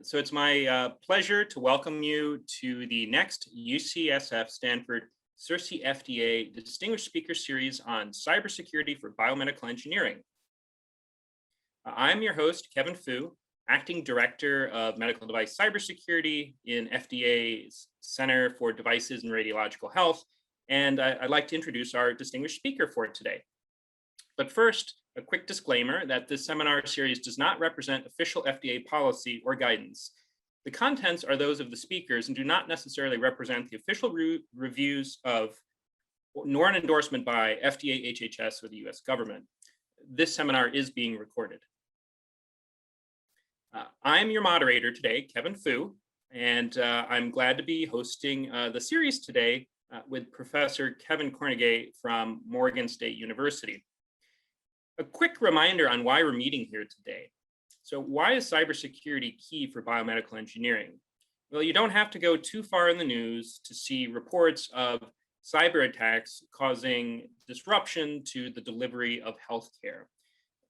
So it's my pleasure to welcome you to the next UCSF-Stanford CERC FDA Distinguished Speaker Series on Cybersecurity for Biomedical Engineering. I'm your host, Kevin Fu, Acting Director of Medical Device Cybersecurity in FDA's Center for Devices and Radiological Health, and I'd like to introduce our distinguished speaker for today. But first, a quick disclaimer that this seminar series does not represent official FDA policy or guidance. The contents are those of the speakers and do not necessarily represent the official reviews of, nor an endorsement by FDA, HHS, or the US government. This seminar is being recorded. I'm your moderator today, Kevin Fu, and I'm glad to be hosting the series today with Professor Kevin Kornegay from Morgan State University. A quick reminder on why we're meeting here today. So why is cybersecurity key for biomedical engineering? Well, you don't have to go too far in the news to see reports of cyber attacks causing disruption to the delivery of healthcare.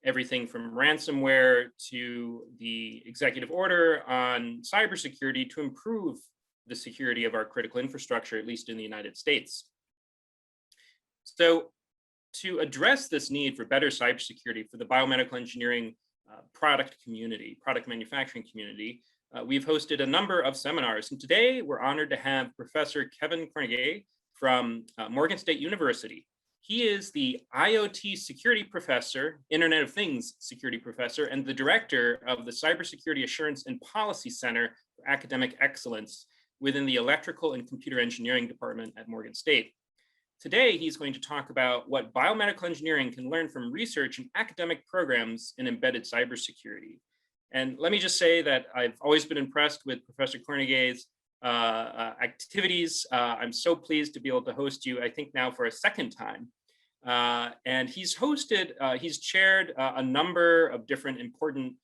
Everything from ransomware to the executive order on cybersecurity to improve the security of our critical infrastructure, at least in the United States. So to address this need for better cybersecurity for the biomedical engineering product manufacturing community, we've hosted a number of seminars. And today we're honored to have Professor Kevin Kornegay from Morgan State University. He is the IoT security professor, Internet of Things security professor, and the director of the Cybersecurity Assurance and Policy Center for Academic Excellence within the Electrical and Computer Engineering Department at Morgan State. Today, he's going to talk about what biomedical engineering can learn from research and academic programs in embedded cybersecurity. And let me just say that I've always been impressed with Professor Kornegay's activities. I'm so pleased to be able to host you, I think now for a second time. And he's chaired a number of different important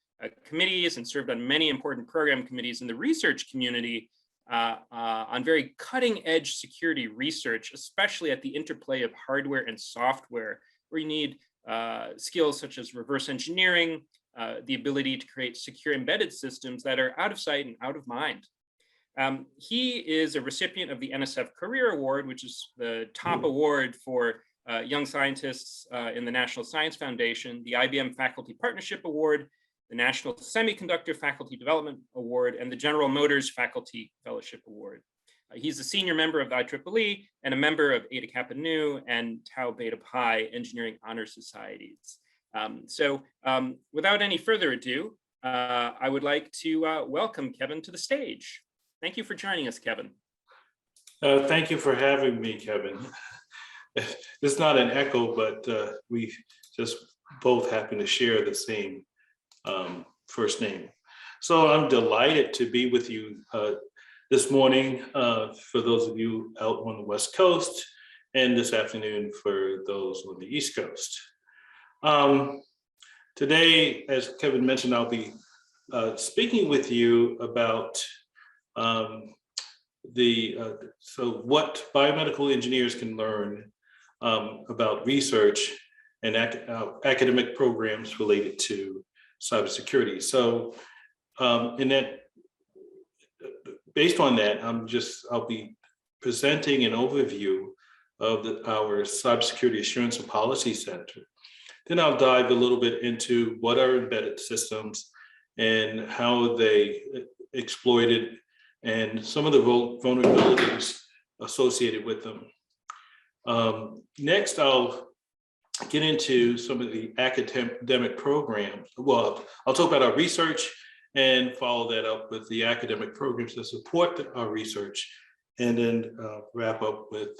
committees and served on many important program committees in the research community on very cutting edge security research, especially at the interplay of hardware and software, where you need skills such as reverse engineering, the ability to create secure embedded systems that are out of sight and out of mind. He is a recipient of the NSF Career Award, which is the top award for young scientists in the National Science Foundation, the IBM Faculty Partnership Award, the National Semiconductor Faculty Development Award, and the General Motors Faculty Fellowship Award. He's a senior member of the IEEE and a member of Eta Kappa Nu and Tau Beta Pi Engineering Honor Societies. Without any further ado, I would like to welcome Kevin to the stage. Thank you for joining us, Kevin. Thank you for having me, Kevin. It's not an echo, but we just both happen to share the same first name. So I'm delighted to be with you this morning for those of you out on the West Coast, and this afternoon for those on the East Coast. Today, as Kevin mentioned, I'll be speaking with you about what biomedical engineers can learn about research and academic programs related to cybersecurity. So based on that, I'll be presenting an overview of our Cybersecurity Assurance and Policy Center. Then I'll dive a little bit into what are embedded systems and how they exploited and some of the vulnerabilities associated with them. Next, I'll get into some of the academic programs. Well, I'll talk about our research and follow that up with the academic programs that support our research, and then wrap up with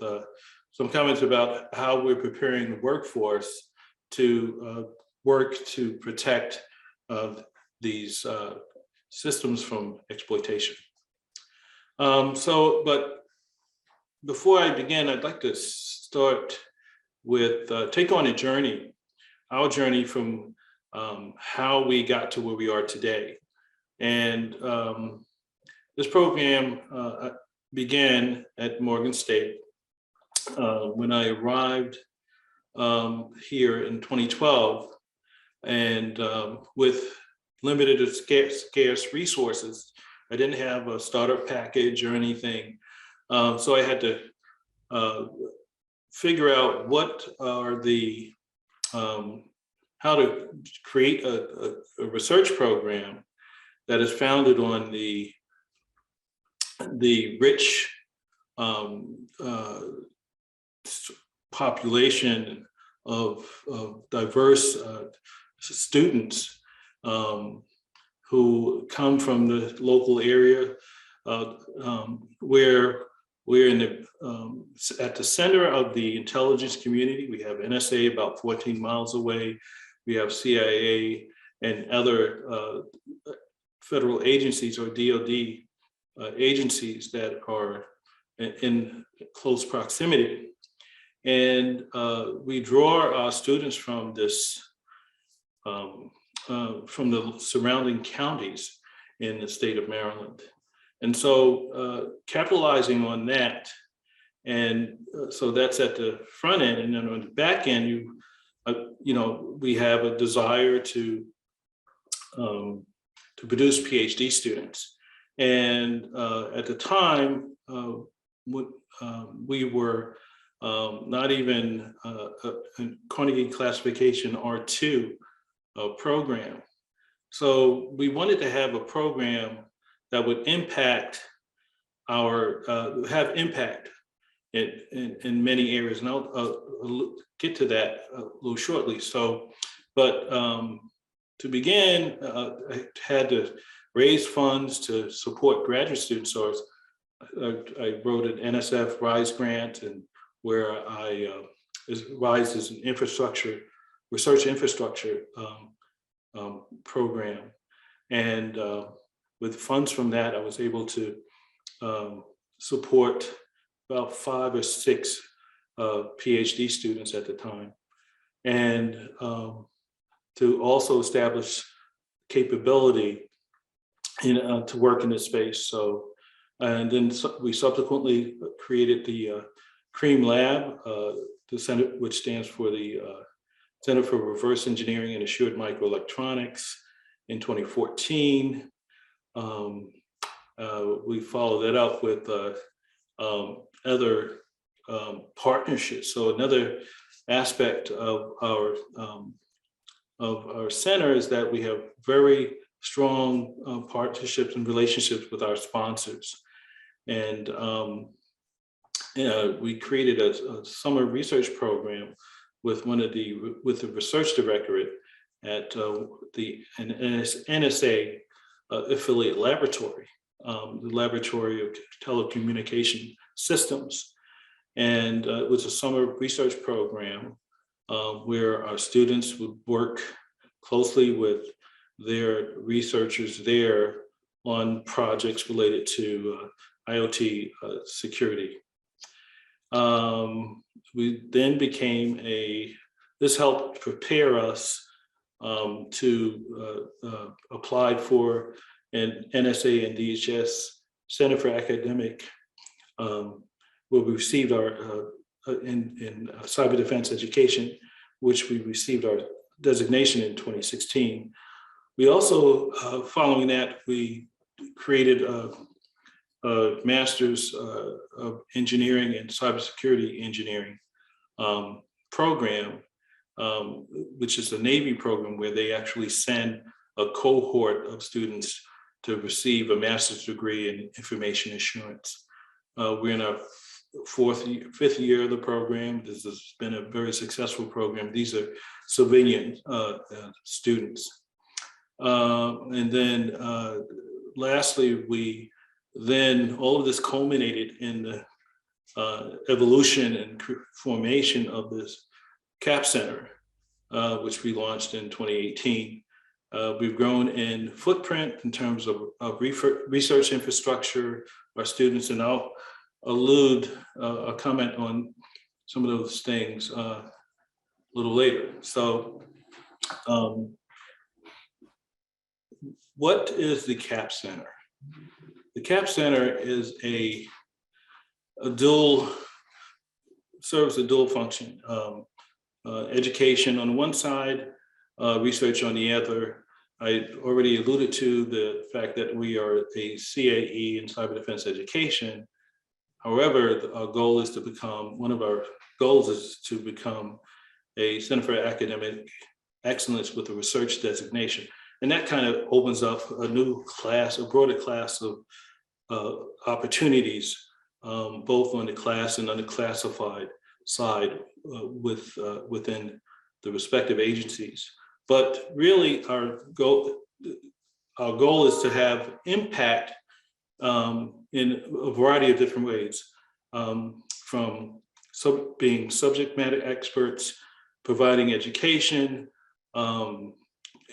some comments about how we're preparing the workforce to work to protect these systems from exploitation. But before I begin, I'd like to start with take on our journey from how we got to where we are today. And this program began at Morgan State when I arrived here in 2012, and with limited to scarce resources. I didn't have a startup package or anything. So I had to figure out what are the, how to create a research program that is founded on the rich population of diverse students who come from the local area, where we're in the at the center of the intelligence community. We have NSA about 14 miles away. We have CIA and other federal agencies or DoD agencies that are in close proximity. And we draw our students from this, from the surrounding counties in the state of Maryland. And so capitalizing on that, and so that's at the front end, and then on the back end, you know, we have a desire to produce PhD students. And at the time, we were not even a Kornegay classification R2 program. So we wanted to have a program that would impact our, have impact in many areas. And I'll get to that a little shortly. So, but to begin, I had to raise funds to support graduate students. So I wrote an NSF RISE grant, and where RISE is an infrastructure, research infrastructure program. And with funds from that, I was able to support about 5 or 6 PhD students at the time. And to also establish capability to work in this space. So, and then we subsequently created the CREAM Lab, the Center, which stands for the Center for Reverse Engineering and Assured Microelectronics, in 2014. We followed that up with other partnerships. So another aspect of our center is that we have very strong partnerships and relationships with our sponsors. And we created a summer research program with with the research directorate at the NSA affiliate laboratory, the Laboratory of Telecommunication Systems. And it was a summer research program where our students would work closely with their researchers there on projects related to IoT security. We then became this helped prepare us to apply for an NSA and DHS Center for Academic, where we received our, in cyber defense education, which we received our designation in 2016. We also, following that, we created a Master's of Engineering and Cybersecurity Engineering program, which is a Navy program where they actually send a cohort of students to receive a master's degree in information assurance. We're in our fifth year of the program. This has been a very successful program. These are civilian students. And then lastly, then all of this culminated in the evolution and formation of this CAP Center, which we launched in 2018. We've grown in footprint in terms of research infrastructure, our students, and I'll allude a comment on some of those things a little later. So what is the CAP Center? The CAP Center is serves a dual function. Education on one side, research on the other. I already alluded to the fact that we are a CAE in cyber defense education. However, our goal is to become, one of our goals is to become a Center for Academic Excellence with a research designation. And that kind of opens up a new class, a broader class of opportunities, both on the class and unclassified side within the respective agencies. But really, our goal is to have impact in a variety of different ways, from being subject matter experts, providing education,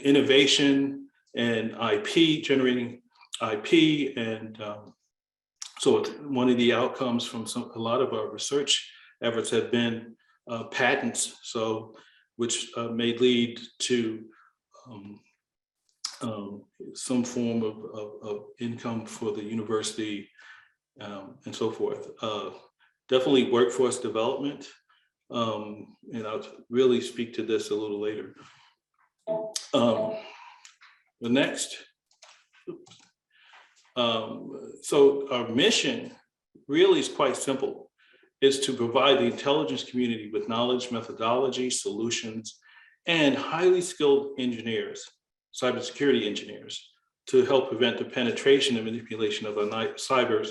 innovation, and IP, generating IP, and so one of the outcomes from a lot of our research efforts have been patents, so which may lead to some form of income for the university, and so forth. Definitely workforce development, and I'll really speak to this a little later. The next, so our mission really is quite simple. Is to provide the intelligence community with knowledge, methodology, solutions, and highly skilled engineers, cybersecurity engineers, to help prevent the penetration and manipulation of our cyber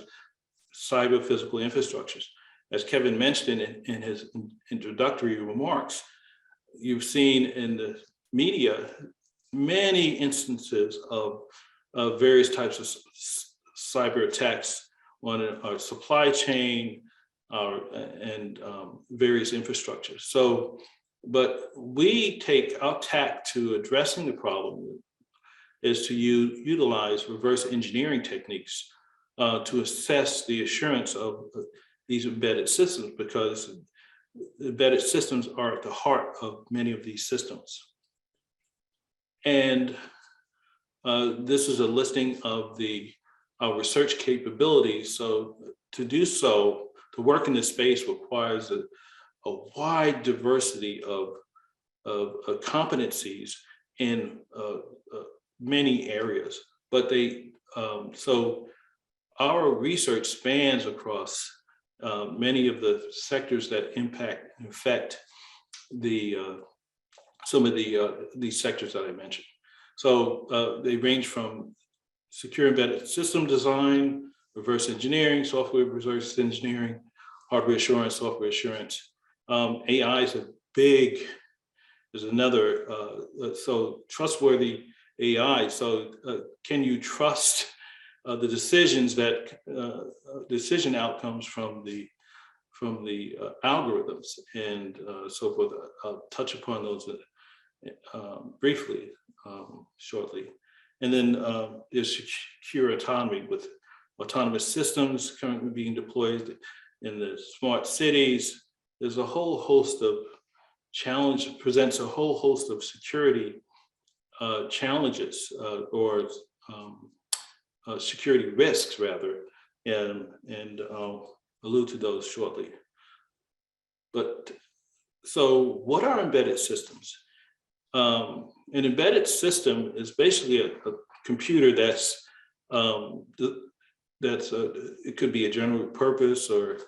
physical infrastructures. As Kevin mentioned in his introductory remarks, you've seen in the media many instances of various types of cyber attacks on our supply chain, and various infrastructures. So, but we take our tack to addressing the problem is to utilize reverse engineering techniques to assess the assurance of these embedded systems, because embedded systems are at the heart of many of these systems. And this is a listing of our research capabilities. So to do so, to work in this space requires a wide diversity of competencies in many areas. But so our research spans across many of the sectors that affect some of these sectors that I mentioned. So they range from secure embedded system design, reverse engineering, software reverse engineering, hardware assurance, software assurance. AI is is another, so trustworthy AI. So can you trust the decisions decision outcomes from the algorithms, and so forth? I'll touch upon those briefly, shortly. And then there's secure autonomy, with autonomous systems currently being deployed in the smart cities. There's a whole host of presents a whole host of security challenges, or security risks rather, and I'll allude to those shortly. But so what are embedded systems? An embedded system is basically a computer it could be a general purpose or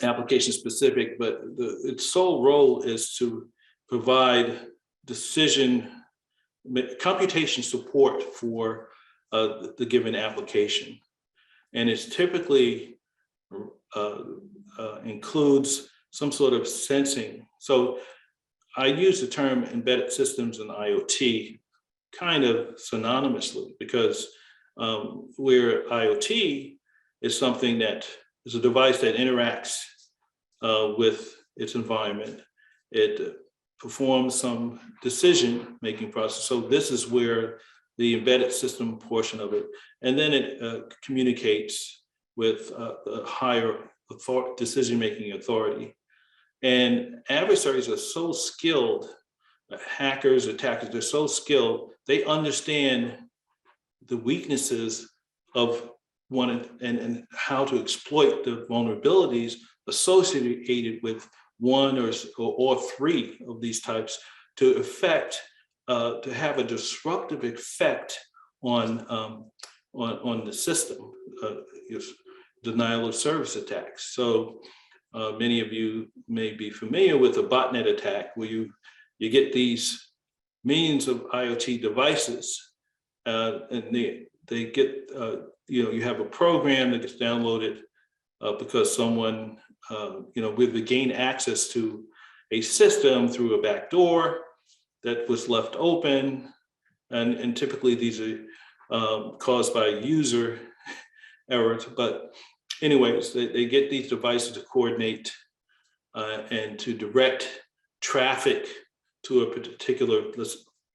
application specific, but its sole role is to provide computation support for the given application. And it's typically includes some sort of sensing. So I use the term embedded systems and IoT kind of synonymously, because where IoT is something that is a device that interacts with its environment. It performs some decision-making process. So this is where the embedded system portion of it, and then it communicates with the higher decision-making authority. And adversaries are so skilled, hackers, attackers, they're so skilled, they understand the weaknesses of one and how to exploit the vulnerabilities associated with one or three of these types to affect to have a disruptive effect on the system, denial of service attacks. So many of you may be familiar with a botnet attack, where you get these millions of IoT devices, and they get, you have a program that gets downloaded because someone, we gain access to a system through a back door that was left open, and typically these are caused by user errors. But anyways, they get these devices to coordinate and to direct traffic to a particular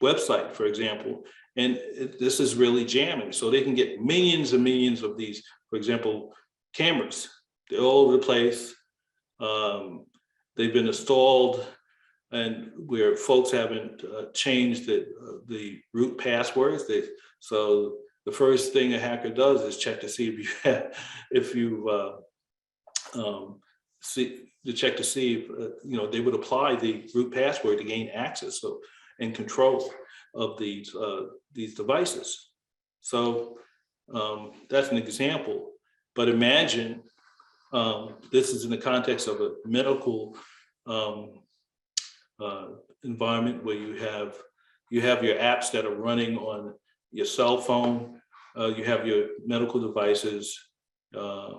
website, for example. And this is really jamming. So they can get millions and millions of these, for example, cameras. They're all over the place. They've been installed, and where folks haven't changed the root passwords. So the first thing a hacker does is check to see if they would apply the root password to gain access and control of these devices. So that's an example. But imagine this is in the context of a medical environment where you have your apps that are running on your cell phone. You have your medical devices that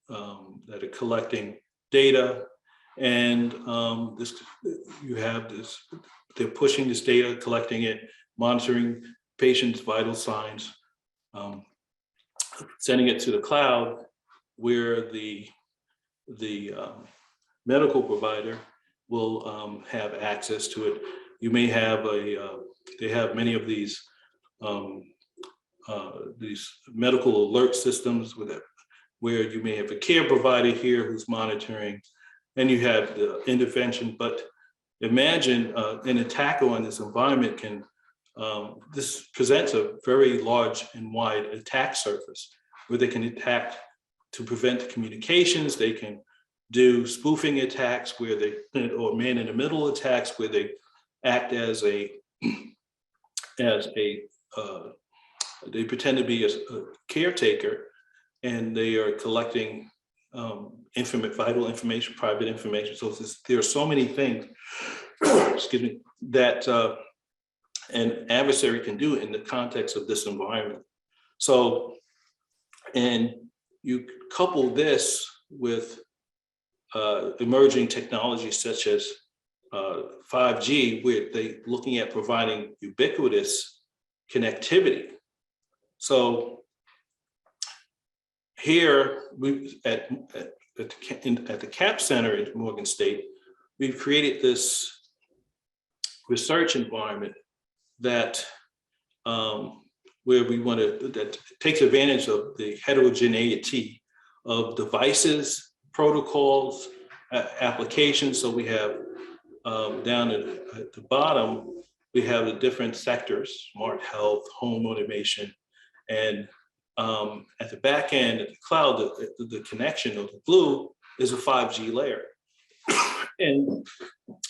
are collecting data, and they're pushing this data, collecting it, monitoring patients' vital signs, sending it to the cloud, where the medical provider will have access to it. You may have they have many of these medical alert systems where you may have a care provider here who's monitoring, and you have the intervention. But imagine an attacker on this environment this presents a very large and wide attack surface where they can attack to prevent communications. They can do spoofing attacks or man in the middle attacks where they act as they pretend to be a caretaker, and they are collecting vital information, private information. So there are so many things, excuse me, that an adversary can do in the context of this environment. So, and you couple this with emerging technologies such as 5G, where they're looking at providing ubiquitous connectivity. So here at the CAP Center at Morgan State, we've created this research environment that that takes advantage of the heterogeneity of devices, protocols, applications. So we have down at the bottom, we have the different sectors: smart health, home automation, and at the back end, at the cloud, the connection of the blue is a 5G layer. And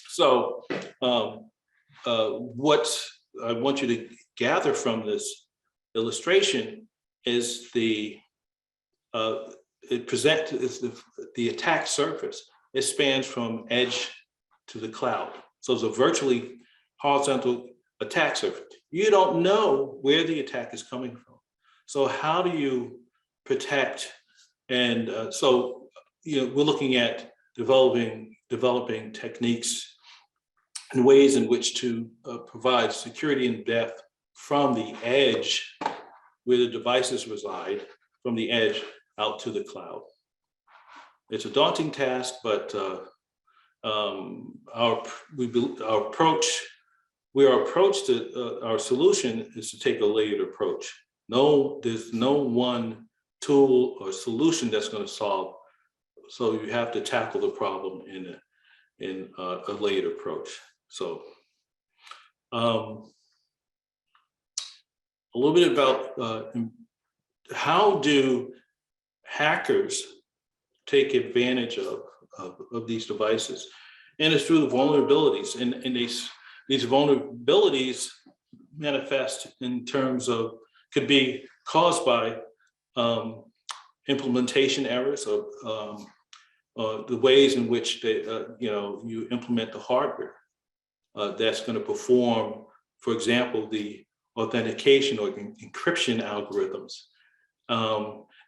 so what I want you to gather from this illustration is the attack surface. It spans from edge to the cloud. So it's a virtually horizontal attack surface. You don't know where the attack is coming from. So how do you protect? And so we're looking at developing techniques and ways in which to provide security in depth from the edge, where the devices reside, from the edge out to the cloud. It's a daunting task, but our solution is to take a layered approach. There's no one tool or solution that's going to solve. So you have to tackle the problem in a layered approach. So a little bit about how do hackers take advantage of these devices, and it's through the vulnerabilities. And these vulnerabilities manifest in terms of, could be caused by implementation errors of the ways in which they, you implement the hardware that's going to perform, for example, the authentication or encryption algorithms.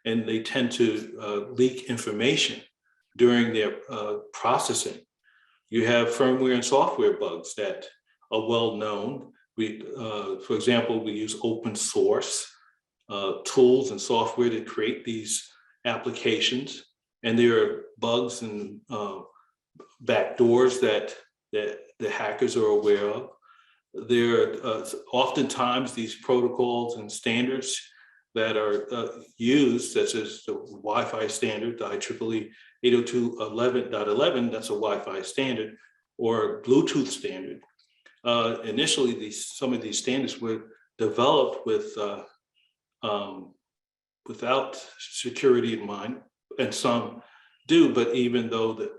And they tend to leak information during their processing. You have firmware and software bugs that are well known. For example, we use open source tools and software to create these applications, and there are bugs and backdoors that the hackers are aware of. There are oftentimes these protocols and standards that are used, such as the Wi-Fi standard, the IEEE 802.11.11, that's a Wi-Fi standard, or Bluetooth standard. Initially, some of these standards were developed with without security in mind, and some do, but even though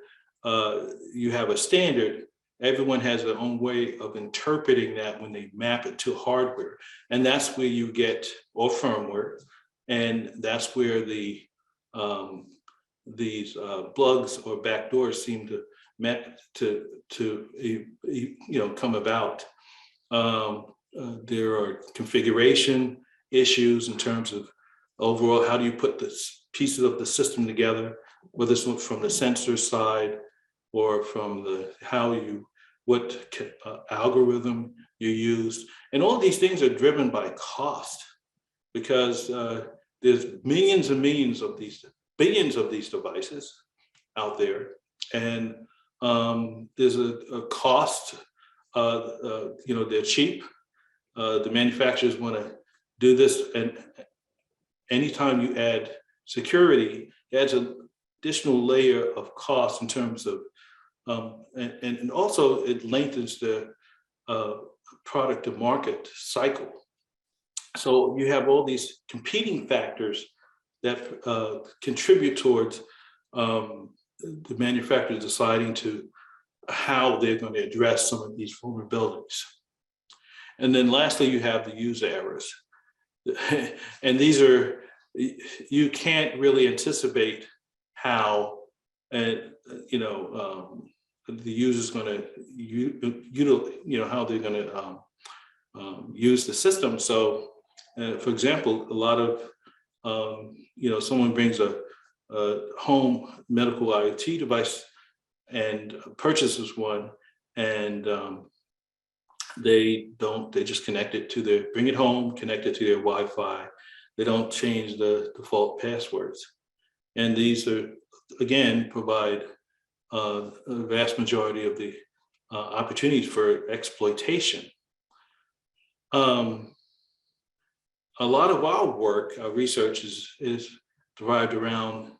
you have a standard, everyone has their own way of interpreting that when they map it to hardware. And that's where you get, or firmware, and that's where these plugs or backdoors seem to come about. There are configuration issues in terms of overall, how do you put the pieces of the system together, whether it's from the sensor side or from what algorithm you use. And all these things are driven by cost, because there's millions and millions of billions of these devices out there. And there's a cost, they're cheap. The manufacturers want to do this, and anytime you add security, it adds an additional layer of cost in terms of, and also it lengthens the product to market cycle. So you have all these competing factors that contribute towards the manufacturer deciding to how they're going to address some of these vulnerabilities. And then lastly, you have the user errors. And these are, you can't really anticipate how, the user's going to, how they're going to use the system. So, for example, a lot of, someone brings a home medical IoT device and purchases one, and they just connect it to bring it home, connect it to their Wi-Fi. They don't change the default passwords. And these are, again, provide a vast majority of the opportunities for exploitation. A lot of our work, our research is derived around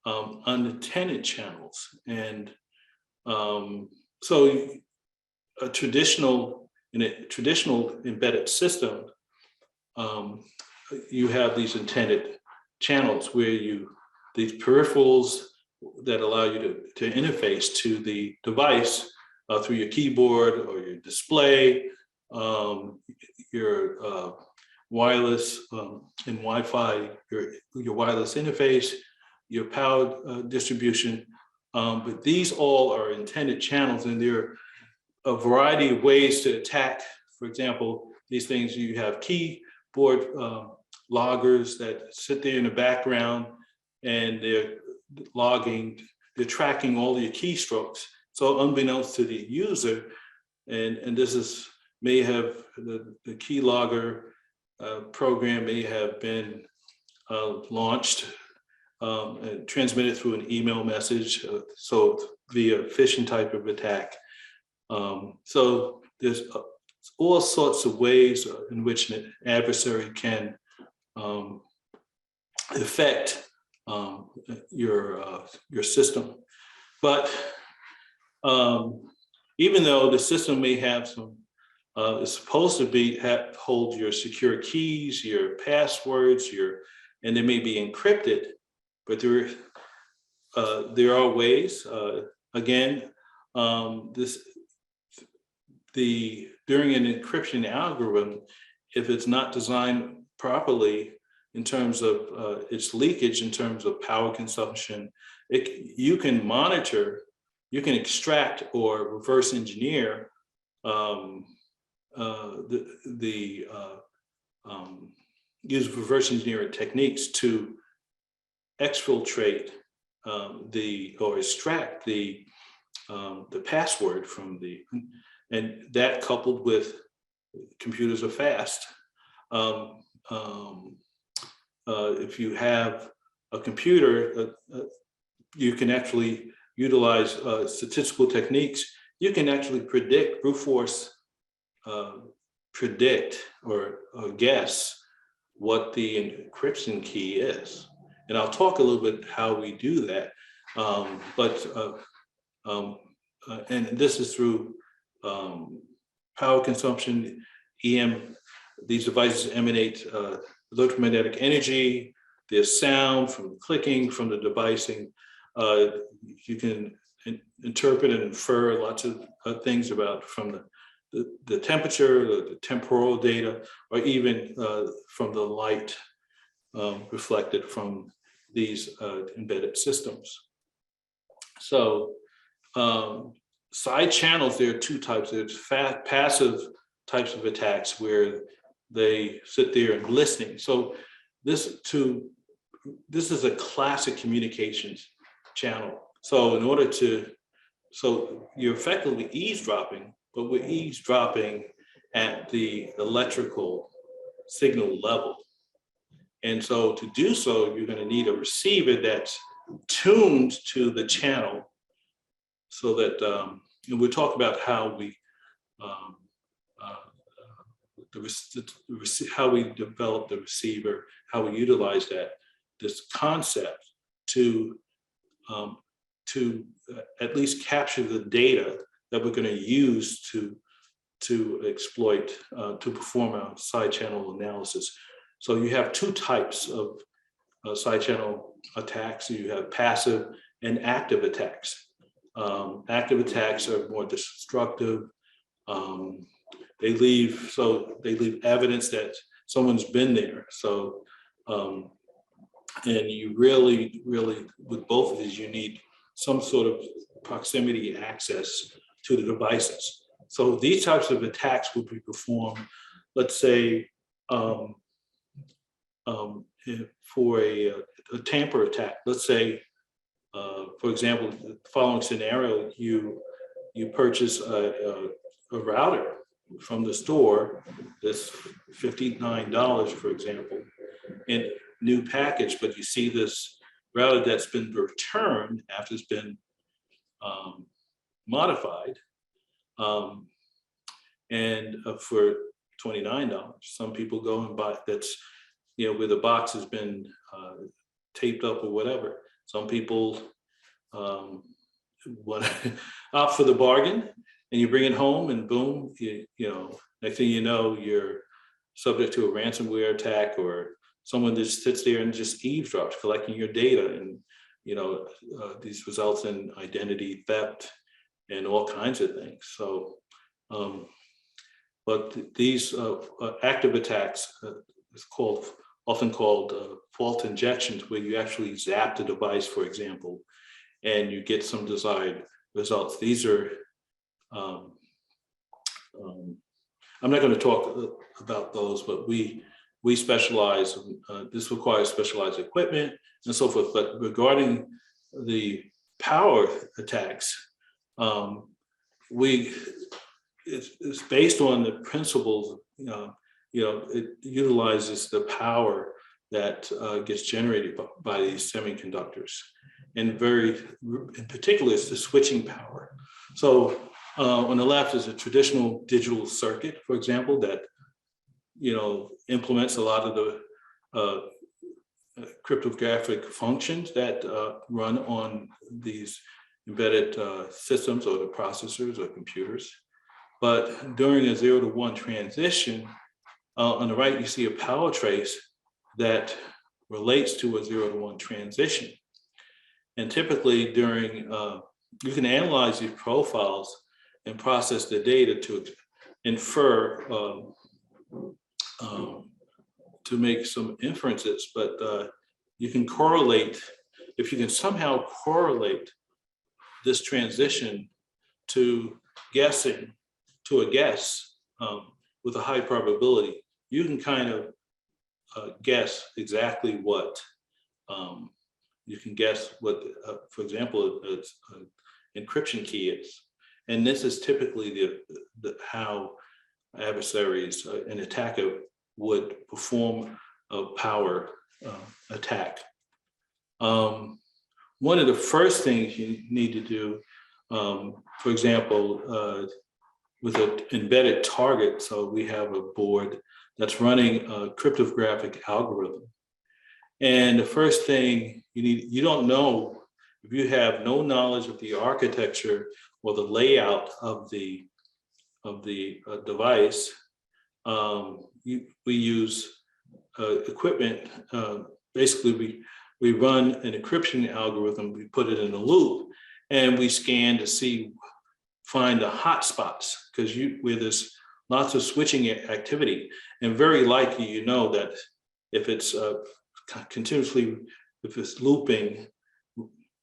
unintended channels. And so in a traditional embedded system, you have these intended channels where these peripherals that allow you to interface to the device through your keyboard or your display, your wireless and Wi-Fi, your wireless interface, your power distribution. But these all are intended channels, and there are a variety of ways to attack. For example, these things, you have keyboard loggers that sit there in the background, and they're tracking all your keystrokes. So unbeknownst to the user, and this may have the key logger program may have been launched and transmitted through an email message, so via phishing type of attack. So there's all sorts of ways in which an adversary can affect your system. But even though the system may have some, it's supposed to hold your secure keys, your passwords, and they may be encrypted, but there are ways. Again, during an encryption algorithm, if it's not designed properly in terms of its leakage, in terms of power consumption, you can monitor, you can extract or reverse engineer use reverse engineering techniques to exfiltrate or extract the password from and that, coupled with computers are fast. If you have a computer, you can actually utilize statistical techniques. You can actually predict, brute force, predict or guess what the encryption key is. And I'll talk a little bit how we do that. And this is through power consumption, these devices emanate electromagnetic energy, there's sound from the clicking, from the devicing. You can interpret and infer lots of things about from the temperature, the temporal data, or even from the light reflected from these embedded systems. So side channels, there are two types. There's passive types of attacks where they sit there and listening. So this is a classic communications channel. So so you're effectively eavesdropping, but we're eavesdropping at the electrical signal level. And so to do so, you're going to need a receiver that's tuned to the channel, so that, and we'll talk about how we how we develop the receiver, how we utilize this concept to at least capture the data that we're going to use to exploit, to perform a side channel analysis. So you have two types of side channel attacks. You have passive and active attacks. Active attacks are more destructive. They leave evidence that someone's been there. So, and you really, with both of these, you need some sort of proximity access to the devices. So these types of attacks will be performed, let's say, for a tamper attack. Let's say, for example, the following scenario: you purchase a router from the store that's $59, for example, in new package, but you see this router that's been returned after it's been modified, and for $29. Some people go and buy that's, where the box has been taped up or whatever. Some people want to opt for the bargain, and you bring it home, and boom, next thing you know, you're subject to a ransomware attack, or someone just sits there and just eavesdrops, collecting your data, and these results in identity theft and all kinds of things. So, but these active attacks is often called fault injections, where you actually zap the device, for example, and you get some desired results. These are, I'm not going to talk about those, but we specialize, this requires specialized equipment and so forth. But regarding the power attacks, it's based on the principles, it utilizes the power that gets generated by these semiconductors. And in particular, it's the switching power. So on the left is a traditional digital circuit, for example, that implements a lot of the cryptographic functions that run on these embedded systems, or the processors or computers. But during a 0 to 1 transition, on the right, you see a power trace that relates to a 0 to 1 transition. And typically during, you can analyze these profiles and process the data infer, to make some inferences, but you can correlate, if you can somehow correlate this transition to guessing, to a guess with a high probability, you can kind of guess exactly what, you can guess what, for example, an encryption key is. And this is typically how adversaries, an attacker would perform a power attack. One of the first things you need to do, for example, with an embedded target, so we have a board that's running a cryptographic algorithm. And the first thing you don't know, if you have no knowledge of the architecture or the layout of the device, we use equipment. Basically, we run an encryption algorithm, we put it in a loop, and we scan to find the hot spots, because where there's lots of switching activity, and very likely you know that if it's continuously, if it's looping,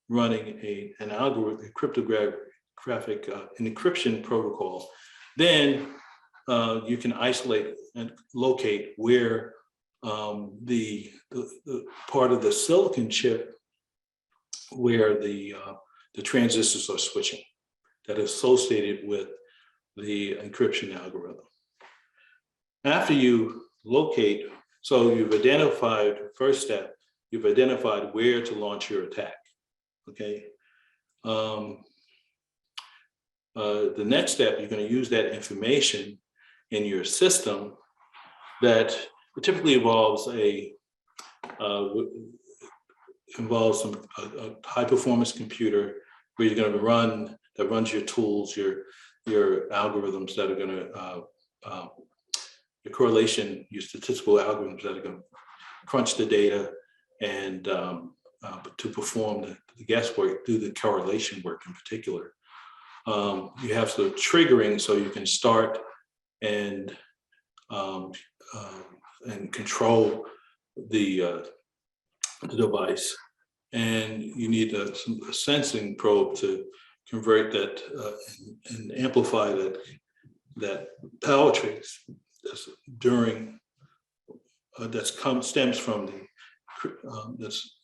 running an algorithm, a cryptographic encryption protocol, then you can isolate and locate where the part of the silicon chip where the transistors are switching that is associated with the encryption algorithm. After you locate, so you've identified, first step, you've identified where to launch your attack, okay? The next step, you're going to use that information in your system that typically involves a high performance computer where you're going to run, that runs your tools, your algorithms that are going to, your correlation, your statistical algorithms that are going to crunch the data and to perform the guesswork, do the correlation work in particular. You have the triggering, so you can start and control the device, and you need a sensing probe to convert that and amplify that power trace during stems from that's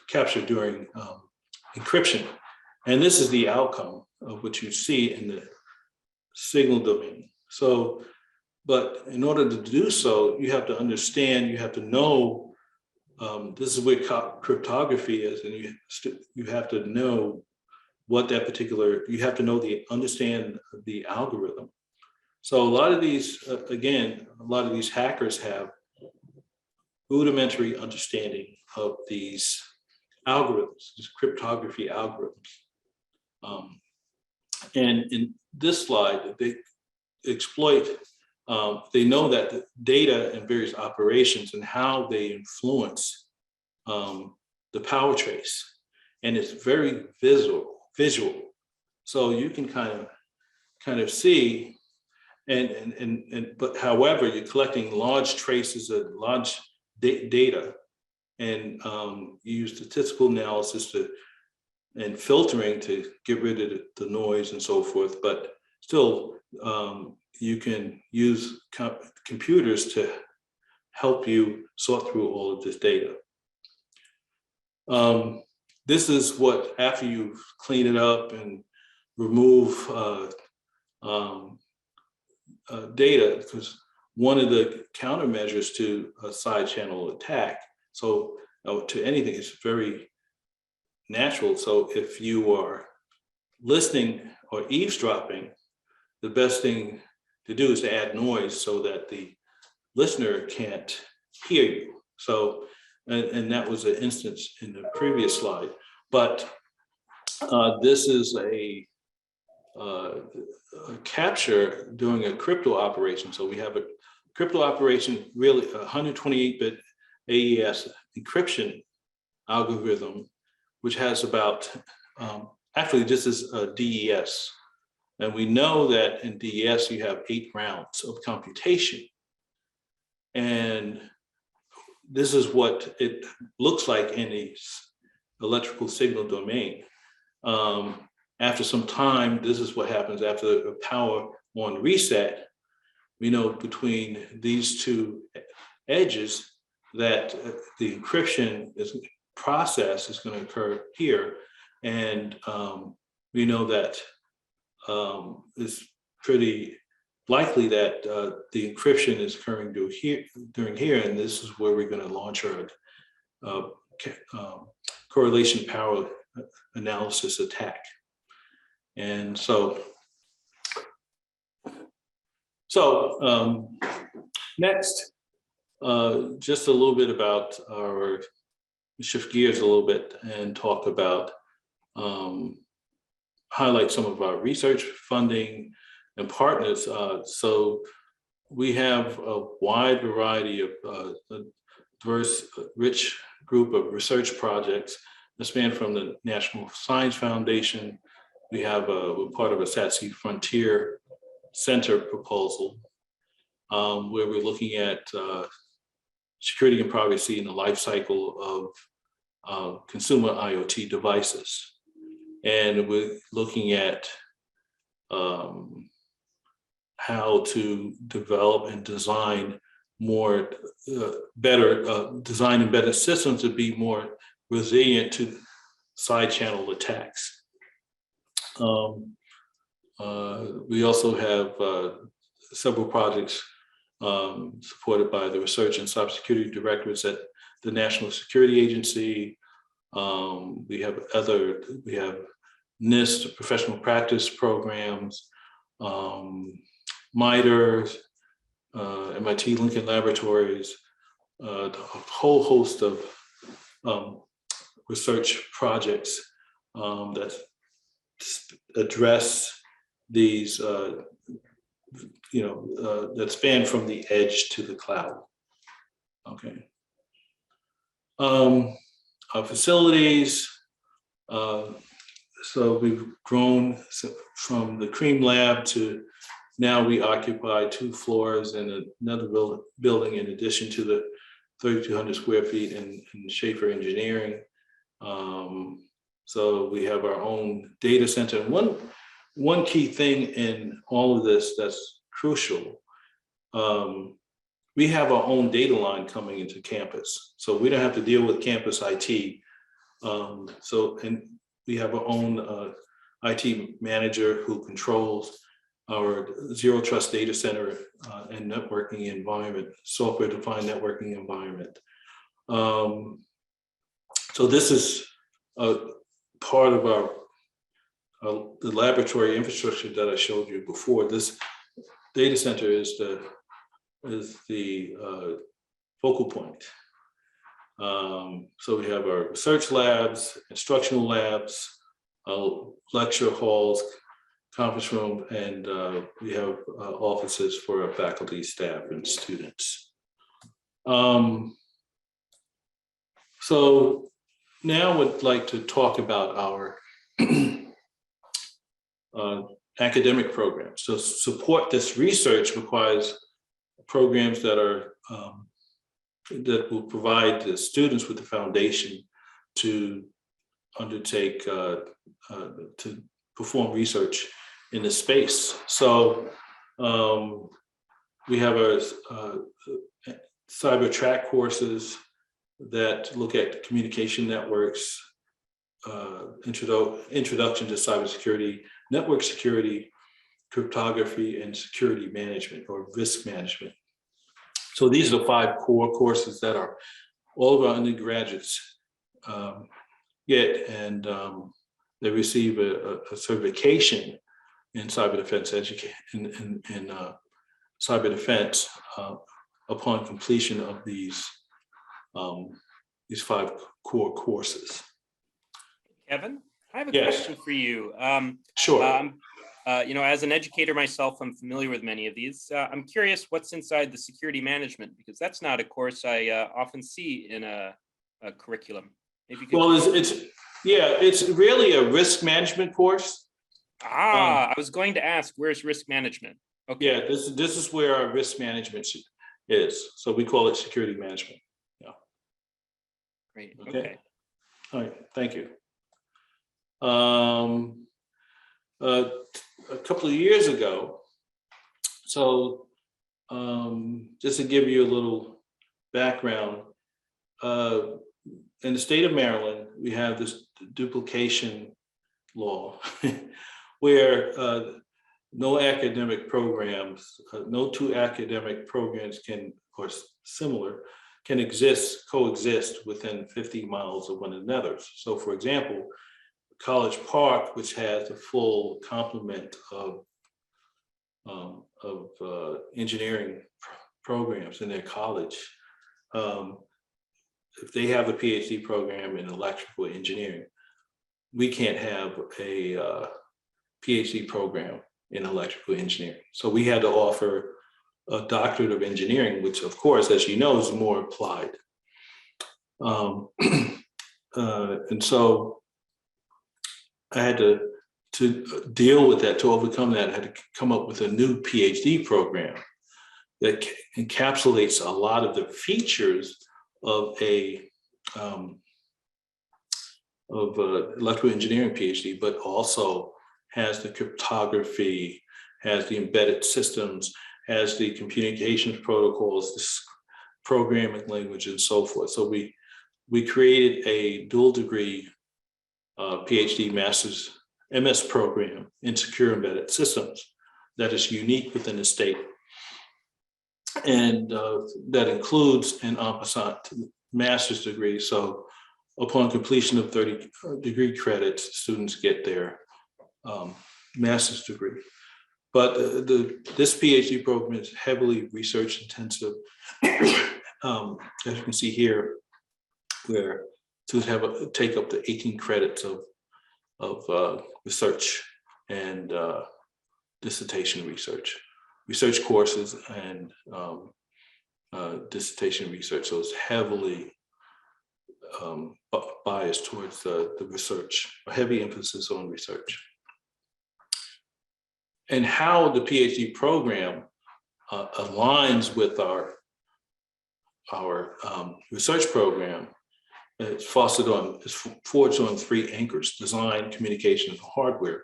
captured during encryption, and this is the outcome of what you see in the signal domain. So, but in order to do so, you have to understand, you have to know, this is where cryptography is, and you have to know what that particular, you have to understand the algorithm. So a lot of these, again, a lot of these hackers have rudimentary understanding of these algorithms, these cryptography algorithms. And in this slide, they exploit, they know that the data and various operations and how they influence the power trace. And it's very visual. So you can kind of see, but however, you're collecting large traces of large data, and you use statistical analysis and filtering to get rid of the noise and so forth. But still, you can use computers to help you sort through all of this data. This is what, after you clean it up and remove data, because one of the countermeasures to a side channel attack, so to anything, is very natural. So if you are listening or eavesdropping, the best thing to do is to add noise so that the listener can't hear you. So, and that was an instance in the previous slide, but this is a capture during a crypto operation. So we have a crypto operation, really 128-bit AES encryption algorithm, which has about, actually this is a DES, And we know that in DES, you have 8 rounds of computation. And this is what it looks like in a electrical signal domain. After some time, this is what happens after the power on reset. We know between these two edges that the encryption process is going to occur here. And we know that it's pretty likely that the encryption is occurring during here, and this is where we're going to launch our correlation power analysis attack. And so next, just a little bit about shift gears a little bit and talk about, highlight some of our research funding and partners. So we have a wide variety of diverse, rich group of research projects that span from the National Science Foundation. We're part of a SATC Frontier Center proposal, where we're looking at security and privacy in the life cycle of consumer IoT devices. And we're looking at how to develop and design design embedded systems to be more resilient to side channel attacks. We also have several projects supported by the Research and Cybersecurity Directors at the National Security Agency. We have NIST professional practice programs, MITRE, MIT Lincoln Laboratories, a whole host of research projects that address these, that span from the edge to the cloud. Okay. Our facilities, so we've grown from the cream lab to now we occupy 2 floors and another building in addition to the 3,200 square feet in Schaefer Engineering. So we have our own data center. And one key thing in all of this that's crucial, we have our own data line coming into campus. So we don't have to deal with campus IT. And we have our own IT manager who controls our zero trust data center and networking environment, software defined networking environment. So this is a part of the laboratory infrastructure that I showed you before. This data center is the focal point. So we have our research labs, instructional labs, lecture halls, conference room, and we have offices for our faculty, staff, and students. So now I would like to talk about our academic programs. So support this research requires programs that are that will provide the students with the foundation to undertake to perform research in this space. So we have our cyber track courses that look at communication networks, introduction to cybersecurity, network security, cryptography, and security management or risk management. So these are the 5 core courses that are all of our undergraduates get, and they receive a certification in cyber defense cyber defense upon completion of these 5 core courses. Kevin, I have a question for you. Sure. As an educator myself, I'm familiar with many of these. I'm curious what's inside the security management, because that's not a course I often see in a curriculum. Maybe you could it's really a risk management course. I was going to ask, where's risk management? Okay. Yeah, this is where our risk management is. So we call it security management. Yeah. Great. Okay. Okay. All right. Thank you. A couple of years ago, so just to give you a little background, in the state of Maryland, we have this duplication law where no academic programs, no two academic programs can, or similar, can coexist within 50 miles of one another. So for example, College Park, which has a full complement of engineering programs in their college, if they have a PhD program in electrical engineering, we can't have a PhD program in electrical engineering. So we had to offer a doctorate of engineering, which of course, as you know, is more applied. And so I had to deal with that, to overcome that. I had to come up with a new PhD program that encapsulates a lot of the features of electrical engineering PhD, but also has the cryptography, has the embedded systems, has the communications protocols, the programming language, and so forth. So we created a dual degree PhD master's MS program in secure embedded systems that is unique within the state. And that includes an en passant master's degree. So upon completion of 30 degree credits, students get their master's degree. But this PhD program is heavily research intensive. As you can see here, where students take up to 18 credits of research and dissertation research courses and dissertation research. So it's heavily biased towards the research, a heavy emphasis on research. And how the PhD program aligns with our research program, it's forged on three anchors: design, communication, and hardware.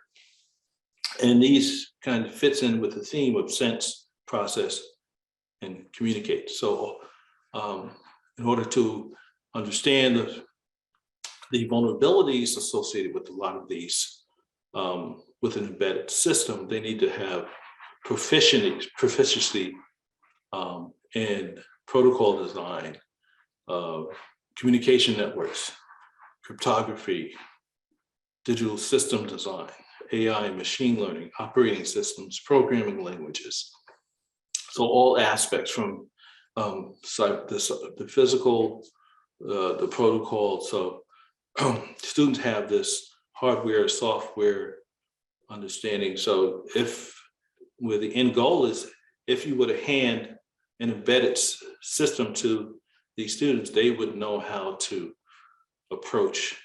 And these kind of fits in with the theme of sense, process, and communicate. So in order to understand the vulnerabilities associated with a lot of these with an embedded system, they need to have proficiency in protocol design, communication networks, cryptography, digital system design, AI, machine learning, operating systems, programming languages. So all aspects from the physical, the protocol. So students have this hardware, software understanding. So where the end goal is, if you were to hand an embedded system to these students, they would know how to approach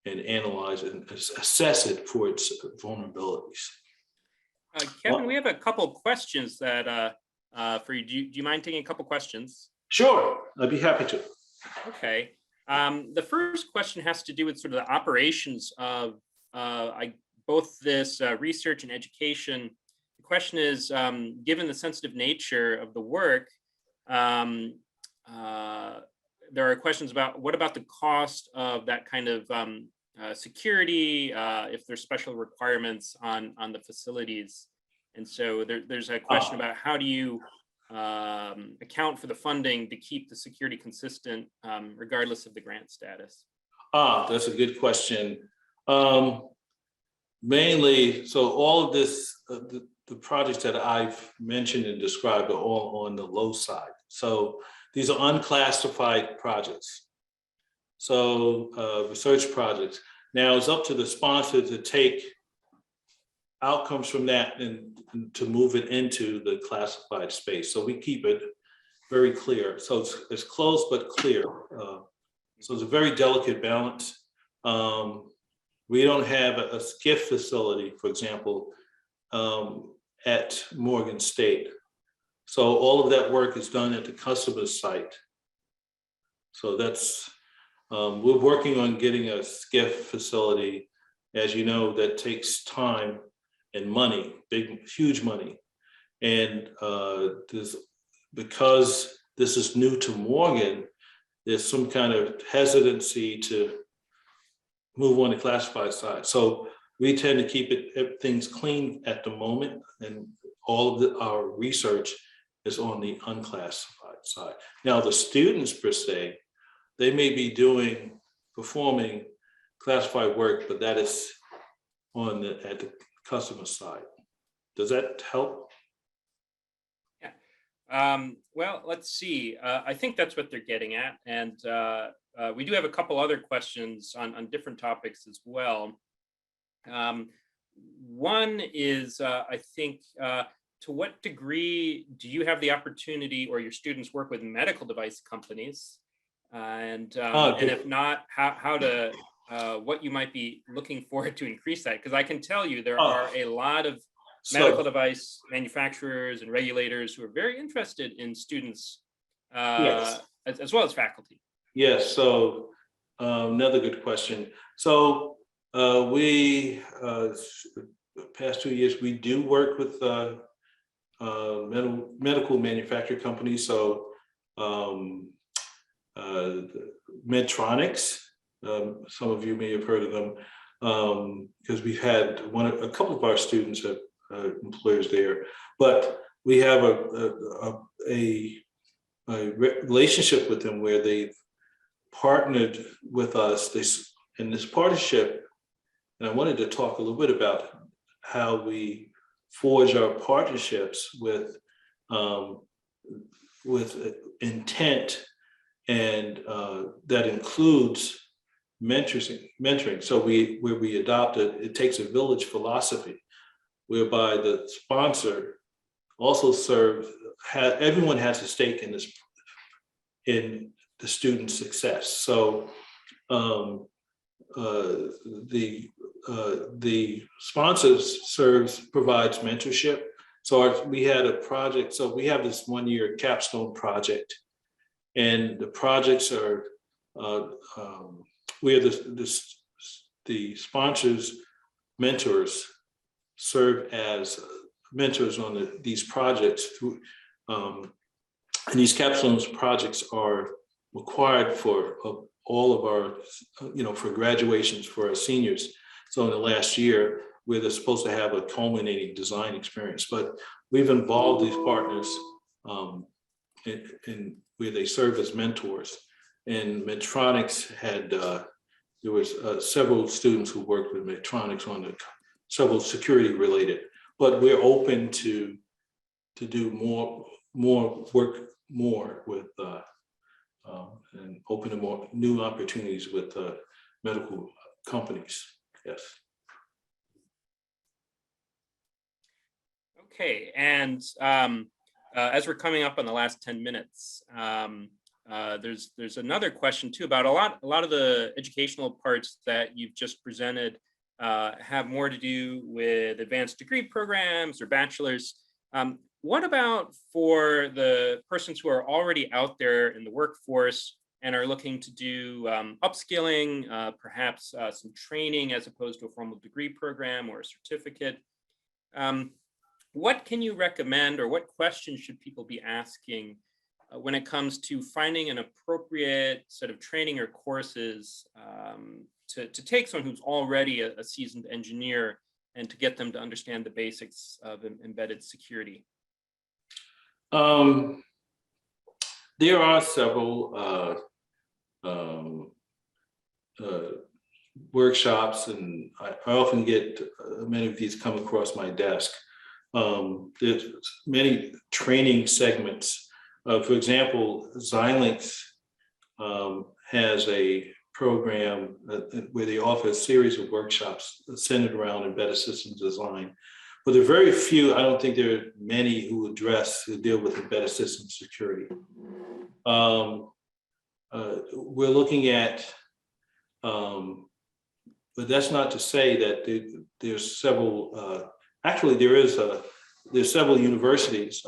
and analyze it and assess it for its vulnerabilities. Kevin, we have a couple questions that for you. Do you mind taking a couple questions? Sure, I'd be happy to. Okay. The first question has to do with sort of the operations of both this research and education. The question is, given the sensitive nature of the work, there are questions about what about the cost of that kind of security, if there's special requirements on the facilities. And so there's a question about how do you account for the funding to keep the security consistent regardless of the grant status? That's a good question. Mainly, so all of this, the projects that I've mentioned and described are all on the low side. So these are unclassified projects. So research projects. Now it's up to the sponsor to take outcomes from that and to move it into the classified space. So we keep it very clear. So it's close but clear. So it's a very delicate balance. we don't have a SCIF facility, for example, at Morgan State. So all of that work is done at the customer site. So that's, we're working on getting a SCIF facility. As you know, that takes time and money, big, huge money. And because this is new to Morgan, there's some kind of hesitancy to move on the classified side. So we tend to keep things clean at the moment, and all of our research is on the unclassified side. Now, the students per se, they may be performing classified work, but that is at the customer side. Does that help? Yeah. Well, let's see. I think that's what they're getting at. And we do have a couple other questions on different topics as well. One is, I think, to what degree do you have the opportunity, or your students work with medical device companies? And if not, what you might be looking for to increase that? Because I can tell you there are a lot of medical device manufacturers and regulators who are very interested in students, Yes. as well as faculty. Yes, so another good question. So we, the past 2 years, we do work with medical manufacturer companies. So Medtronics, some of you may have heard of them, because we've had a couple of our students have employers there, but we have a relationship with them where they've partnered with us. In this partnership, and I wanted to talk a little bit about how we forge our partnerships with intent, and that includes mentoring. So where we adopted it takes a village philosophy, whereby the sponsor also everyone has a stake in this, in the student's success. So the sponsors provides mentorship. So we had a project. So we have this 1-year capstone project, and the projects are where the sponsors' mentors serve as mentors on these projects. And these capstone projects are required for all of our, for graduations for our seniors. So in the last year, where they're supposed to have a culminating design experience, but we've involved these partners in where they serve as mentors. And Medtronics had, there was several students who worked with Medtronics on several security related, but we're open to do more work with and open to more new opportunities with medical companies. Yes. Okay, and as we're coming up on the last 10 minutes, there's another question too about a lot of the educational parts that you've just presented have more to do with advanced degree programs or bachelor's. What about for the persons who are already out there in the workforce and are looking to do upskilling, perhaps some training as opposed to a formal degree program or a certificate? What can you recommend, or what questions should people be asking when it comes to finding an appropriate set of training or courses to take someone who's already a seasoned engineer and to get them to understand the basics of embedded security? There are several workshops, and I often get many of these come across my desk. There's many training segments. For example, Xilinx has a program where they offer a series of workshops centered around embedded systems design. But there are very few, I don't think there are many who deal with embedded system security. We're looking at but that's not to say that there's several, actually there's several universities.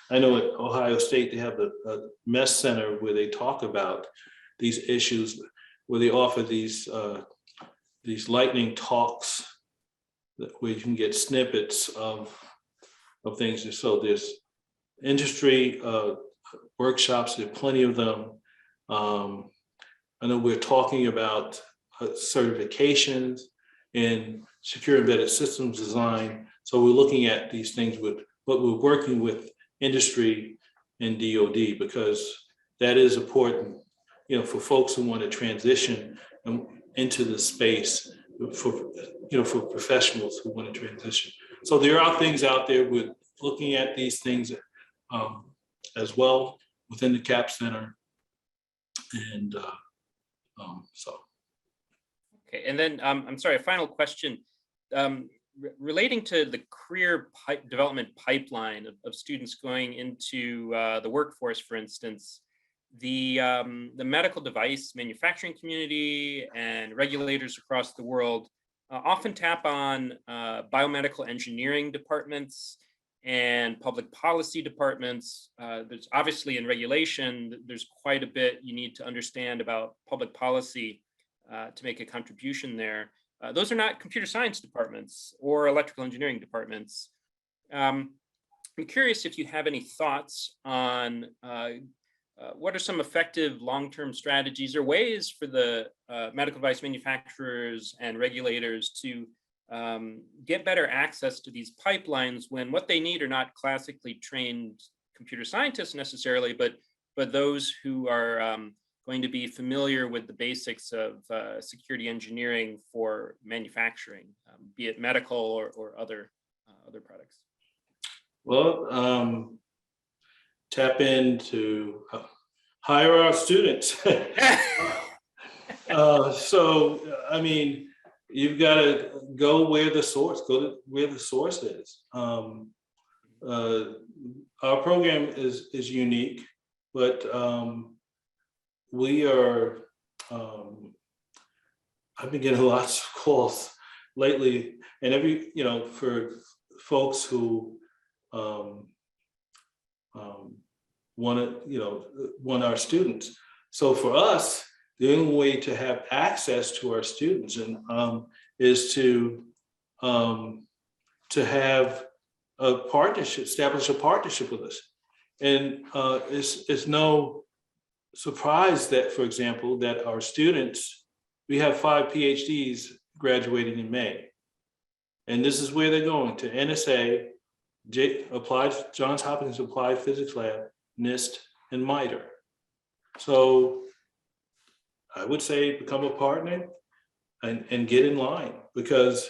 I know at Ohio State, they have the MESS Center where they talk about these issues, where they offer these lightning talks where you can get snippets of things. And so there's industry workshops, there are plenty of them. I know we're talking about certifications in secure embedded systems design. So we're looking at these things but we're working with industry and DoD, because that is important, for folks who want to transition into the space, for professionals who want to transition. So there are things out there. We're looking at these things as well within the CAP Center. And so. Okay, and then I'm sorry, a final question. Relating to the career development pipeline of students going into the workforce, for instance, the medical device manufacturing community and regulators across the world often tap on biomedical engineering departments and public policy departments. There's obviously in regulation, there's quite a bit you need to understand about public policy to make a contribution there. Those are not computer science departments or electrical engineering departments. I'm curious if you have any thoughts on what are some effective long-term strategies or ways for the medical device manufacturers and regulators to get better access to these pipelines when what they need are not classically trained computer scientists necessarily, but those who are going to be familiar with the basics of security engineering for manufacturing, be it medical or other products? Well, tap into hire our students. So, I mean, you've got to go where the source is. Our program is unique, but we are, I've been getting lots of calls lately, and for folks who want our students. So for us, the only way to have access to our students is to have a partnership, establish a partnership with us. And it's no surprise that, for example, that our students, we have 5 PhDs graduating in May. And this is where they're going to NSA, Johns Hopkins Applied Physics Lab, NIST, and MITRE. So I would say become a partner and get in line, because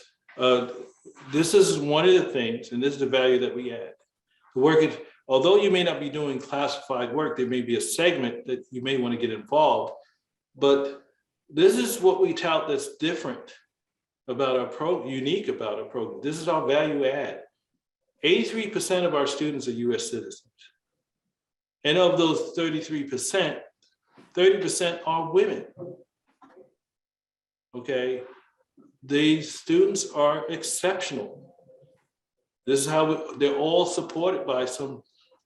this is one of the things, and this is the value that we add. Although you may not be doing classified work, there may be a segment that you may want to get involved, but this is what we tout that's different about our program, unique about our program. This is our value add. 83% of our students are US citizens. And of those 33%, 30% are women. Okay, these students are exceptional. This is how they're all supported by some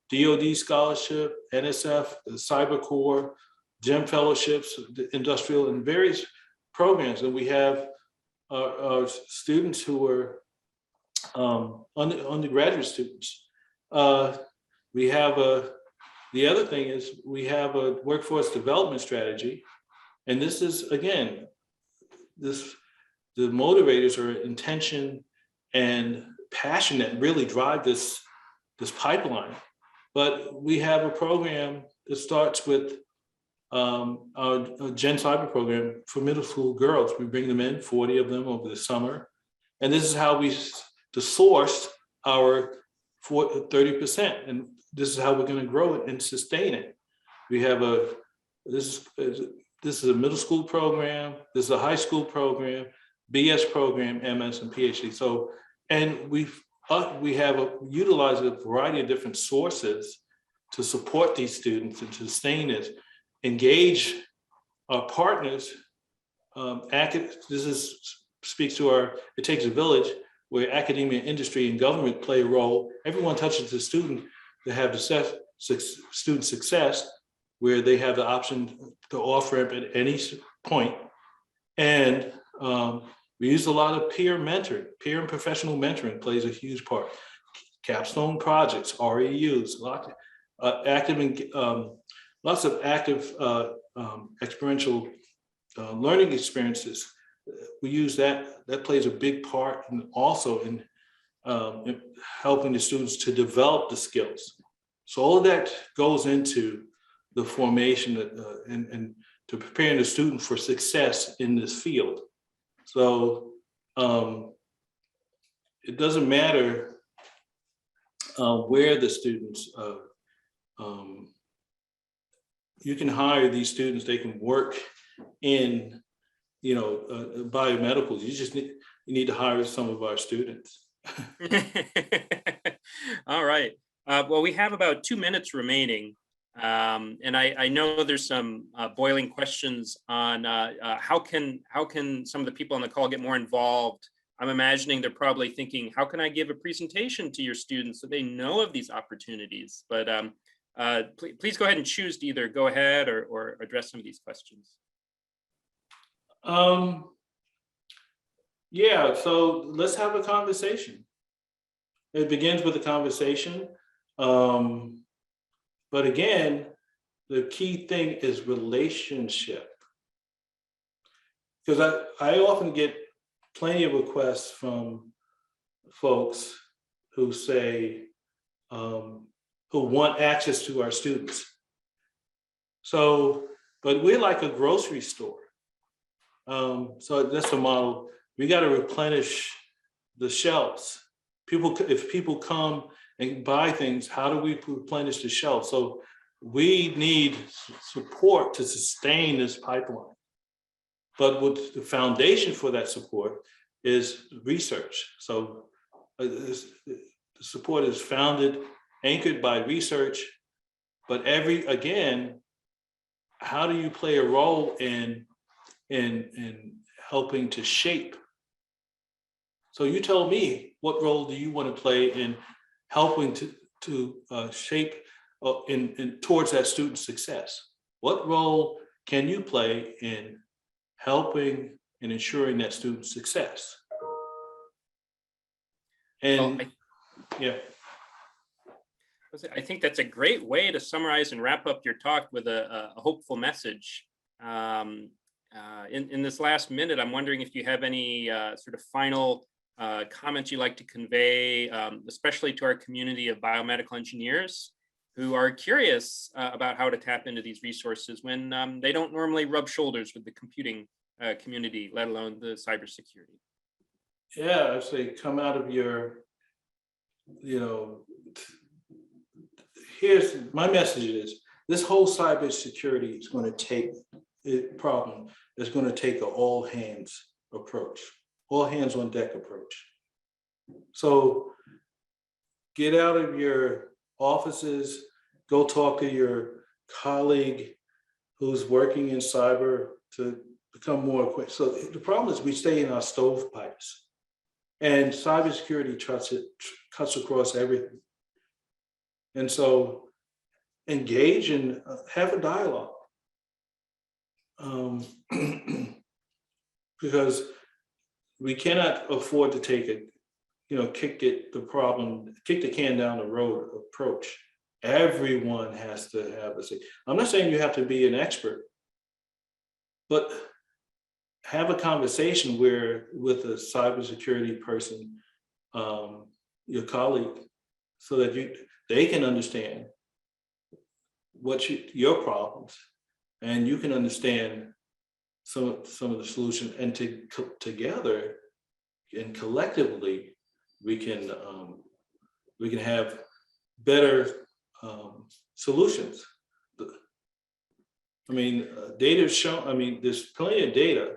DoD scholarship, NSF, the Cyber Corps, GEM fellowships, the industrial, and various programs. And we have our students who are undergraduate students. We have the other thing is we have a workforce development strategy. And this is, again, the motivators are intention and passion that really drive this pipeline. But we have a program that starts with our Gen Cyber program for middle school girls. We bring them in, 40 of them over the summer. And this is how we source our 30%. And this is how we're going to grow it and sustain it. We have this is a middle school program, this is a high school program, BS program, MS, and PhD. So, and we have utilized a variety of different sources to support these students and to sustain it, engage our partners. This is speaks to it takes a village where academia, industry, and government play a role. Everyone touches the student to have the student success, where they have the option to offer up at any point. And we use a lot of peer mentoring. Peer and professional mentoring plays a huge part. Capstone projects, REUs, lots of active experiential learning experiences. We use that. That plays a big part, and also in helping the students to develop the skills. So all of that goes into the formation and to preparing the student for success in this field. So it doesn't matter where the students, you can hire these students, they can work in, biomedical. You need to hire some of our students. All right. Well, we have about 2 minutes remaining. And I know there's some boiling questions on how can some of the people on the call get more involved. I'm imagining they're probably thinking, how can I give a presentation to your students so they know of these opportunities? But please go ahead and choose to either go ahead or address some of these questions. Yeah, so let's have a conversation. It begins with a conversation. But again, the key thing is relationship. Because I often get plenty of requests from folks who say, who want access to our students. So, but we're like a grocery store. So that's the model. We got to replenish the shelves. If people come and buy things, how do we replenish the shelf? So we need support to sustain this pipeline. But what the foundation for that support is research. So the support is anchored by research, but again, how do you play a role in helping to shape? So you tell me, what role do you want to play in helping to shape towards that student's success? What role can you play in helping and ensuring that student's success? And yeah. I think that's a great way to summarize and wrap up your talk with a hopeful message. In this last minute, I'm wondering if you have any sort of final comments you'd like to convey, especially to our community of biomedical engineers who are curious about how to tap into these resources when they don't normally rub shoulders with the computing community, let alone the cybersecurity. Yeah, I say come out of your, here's my message is this whole cybersecurity is going to take problem is going to take an all hands approach, all hands on deck approach. So get out of your offices, go talk to your colleague who's working in cyber to become more equipped. So the problem is we stay in our stovepipes, and cybersecurity cuts across everything. And so engage and have a dialogue. Because we cannot afford to take it, kick the can down the road approach. Everyone has to have a say. I'm not saying you have to be an expert, but have a conversation with a cybersecurity person, your colleague, so that they can understand your problems, and you can understand some of the solutions, and together and collectively we can have better solutions. I mean, data is shown. I mean, there's plenty of data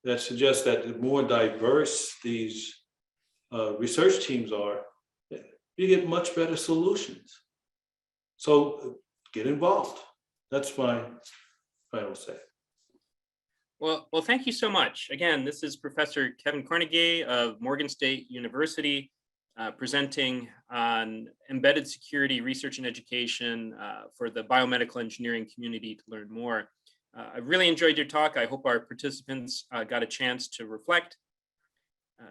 that suggests that the more diverse these research teams are, you get much better solutions. So get involved. That's my final say. Well, thank you so much. Again, this is Professor Kevin Kornegay of Morgan State University, presenting on embedded security research and education for the biomedical engineering community to learn more. I really enjoyed your talk. I hope our participants got a chance to reflect.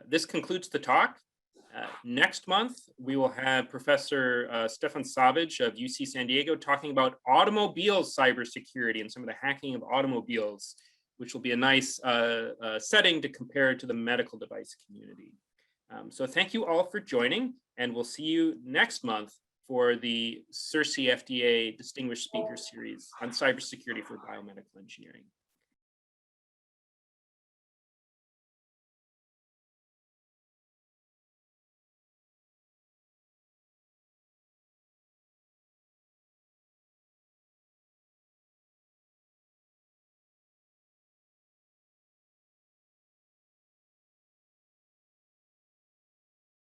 This concludes the talk. Next month, we will have Professor Stefan Savage of UC San Diego talking about automobile cybersecurity and some of the hacking of automobiles, which will be a nice setting to compare to the medical device community. So thank you all for joining, and we'll see you next month for the CERCI FDA Distinguished Speaker Series on cybersecurity for biomedical engineering.